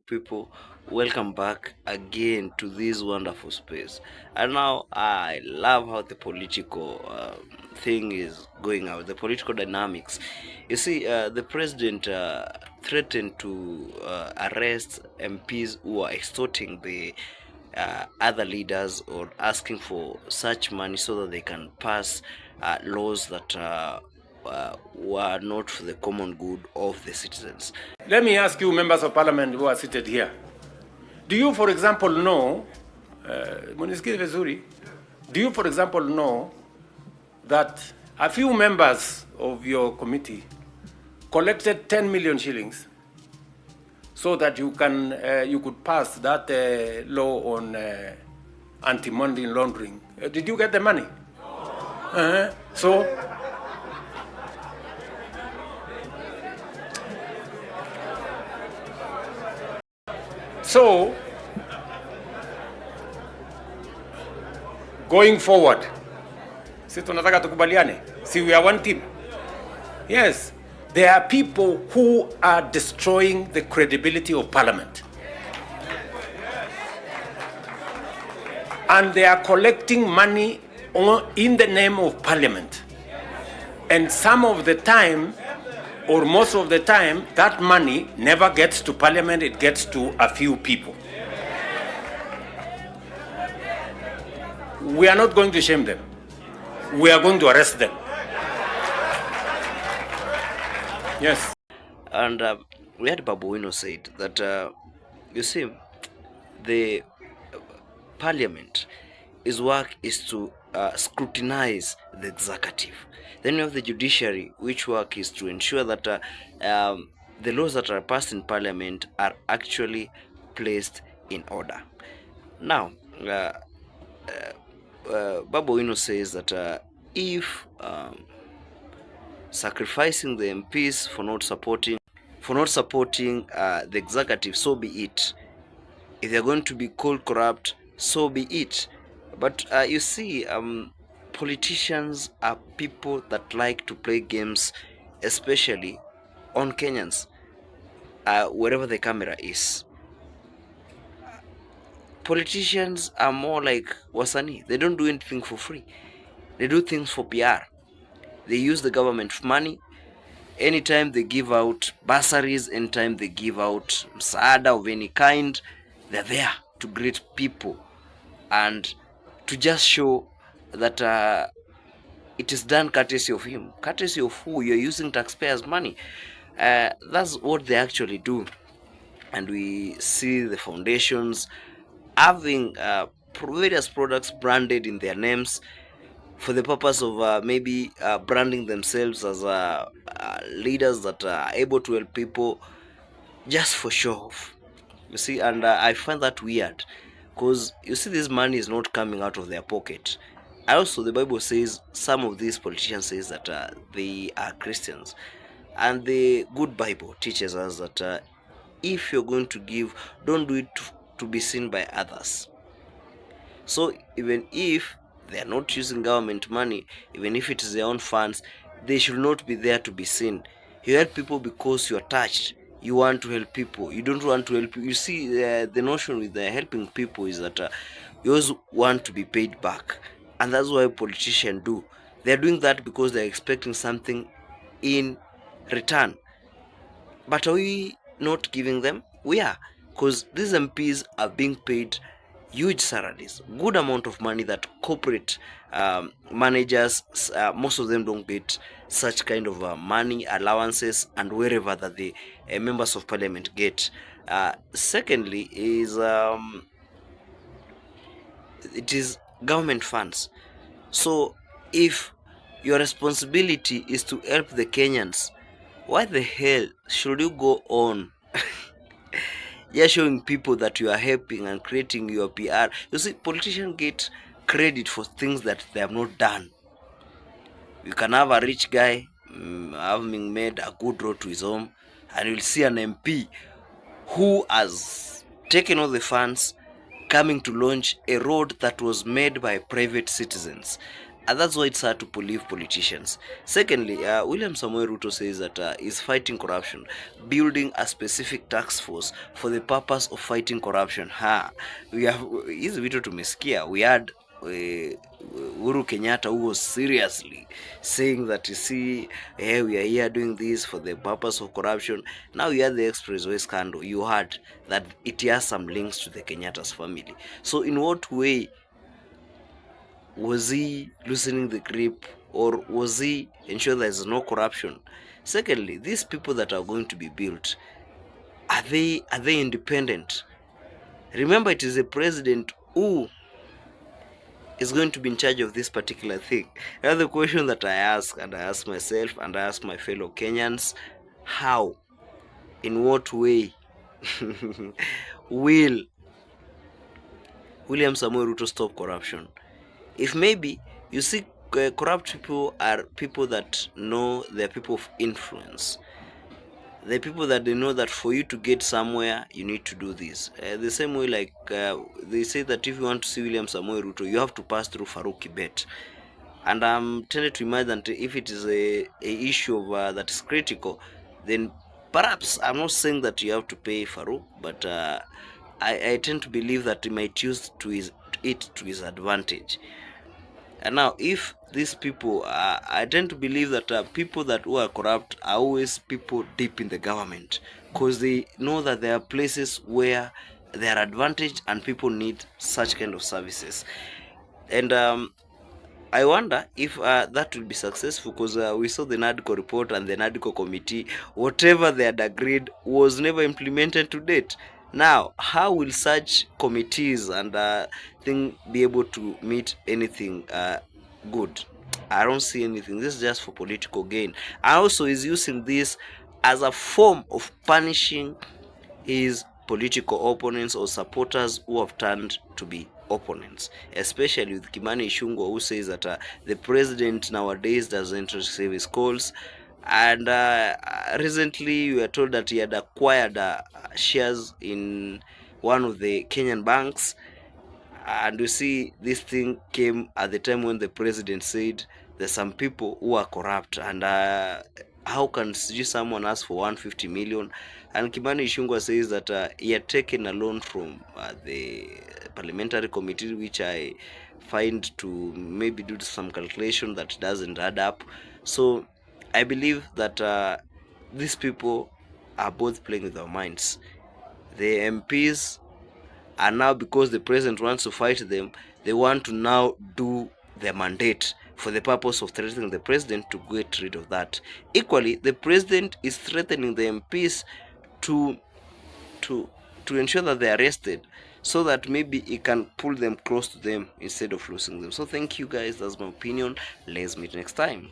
people, welcome back again to this wonderful space. And now I love how the political thing is going out, the political dynamics. You see, the president threatened to arrest MPs who are extorting the other leaders or asking for such money so that they can pass laws that were not for the common good of the citizens. Let me ask you, members of parliament who are seated here. Do you, for example, know, do you, for example, know that a few members of your committee collected 10 million shillings so that you could pass that law on anti-money laundering? Did you get the money? So, going forward, si tunataka tukubaliane, si we are one team. Yes, there are people who are destroying the credibility of parliament. And they are collecting money in the name of parliament. And some of the time, or most of the time, that money never gets to parliament, it gets to a few people. We are not going to shame them. We are going to arrest them. Yes. And we had Babu said that, you see, the parliament, his work is to scrutinize the executive. Then you have the judiciary, which work is to ensure that the laws that are passed in parliament are actually placed in order. Now, Babu says that if sacrificing the MPs for not supporting the executive, so be it. If they're going to be called corrupt, so be it. But you see, politicians are people that like to play games, especially on Kenyans, wherever the camera is. Politicians are more like wasanii. They don't do anything for free. They do things for PR. They use the government money. Anytime they give out bursaries, anytime they give out msaada of any kind, they're there to greet people and to just show that it is done courtesy of him. Courtesy of who? You're using taxpayers' money. That's what they actually do. And we see the foundations having various products branded in their names for the purpose of maybe branding themselves as leaders that are able to help people, just for show off. You see, and I find that weird, because you see, this money is not coming out of their pocket. Also, the Bible says, some of these politicians says that they are Christians, and the good Bible teaches us that if you're going to give, don't do it to be seen by others. So even if they are not using government money, even if it is their own funds, they should not be there to be seen. You help people because you are touched. You want to help people. You don't want to help. You see, the notion with helping people is that you always want to be paid back, and that's why politicians do. They're doing that because they're expecting something in return. But are we not giving them? We are, because these MPs are being paid huge salaries, good amount of money that corporate managers, most of them don't get such kind of money allowances, and wherever that the members of parliament get. Secondly is it is government funds. So if your responsibility is to help the Kenyans, why the hell should you go on you're showing people that you are helping and creating your PR? You see, politicians get credit for things that they have not done. You can have a rich guy having made a good road to his home, and you'll see an MP who has taken all the funds coming to launch a road that was made by private citizens. And that's why it's hard to believe politicians. Secondly, William Samoei Ruto says that he's fighting corruption, building a specific task force for the purpose of fighting corruption. We have hizi vitu tumesikia. We had Uhuru Kenyatta, who was seriously saying that, you see, hey, we are here doing this for the purpose of corruption. Now you had the expressway scandal. You heard that it has some links to the Kenyatta's family. So in what way was he loosening the grip, or was he ensure there's no corruption? Secondly, these people that are going to be built, are they independent? Remember, it is the president who is going to be in charge of this particular thing. Another question that I ask, and I ask myself, and I ask my fellow Kenyans: how, in what way will William Samoei Ruto stop corruption? If maybe you see, corrupt people are people that know they're people of influence. The people that they know that for you to get somewhere, you need to do this. The same way, like they say that if you want to see William Samoei Ruto, you have to pass through Farouk Kibet. And I'm tended to imagine that if it is a issue of that is critical, then perhaps, I'm not saying that you have to pay Farouk, but I tend to believe that he might use it to his advantage. And now, if these people, I tend to believe that people that who are corrupt are always people deep in the government, because they know that there are places where they are advantaged and people need such kind of services. And I wonder if that will be successful, because we saw the NADCO report and the NADCO committee, whatever they had agreed was never implemented to date. Now, how will such committees and thing be able to meet anything good? I don't see anything. This is just for political gain. And also is using this as a form of punishing his political opponents or supporters who have turned to be opponents, especially with Kimani Ichung'wah, who says that the president nowadays doesn't receive his calls. And recently we were told that he had acquired shares in one of the Kenyan banks. And you see, this thing came at the time when the president said there's some people who are corrupt, and how can someone ask for 150 million? And Kimani Ichung'wah says that he had taken a loan from the parliamentary committee, which I find to maybe do some calculation that doesn't add up. So I believe that these people are both playing with our minds. The MPs are now, because the president wants to fight them, they want to now do their mandate for the purpose of threatening the president to get rid of that. Equally, the president is threatening the MPs to ensure that they are arrested, so that maybe he can pull them close to them instead of losing them. So thank you guys, that's my opinion. Let's meet next time.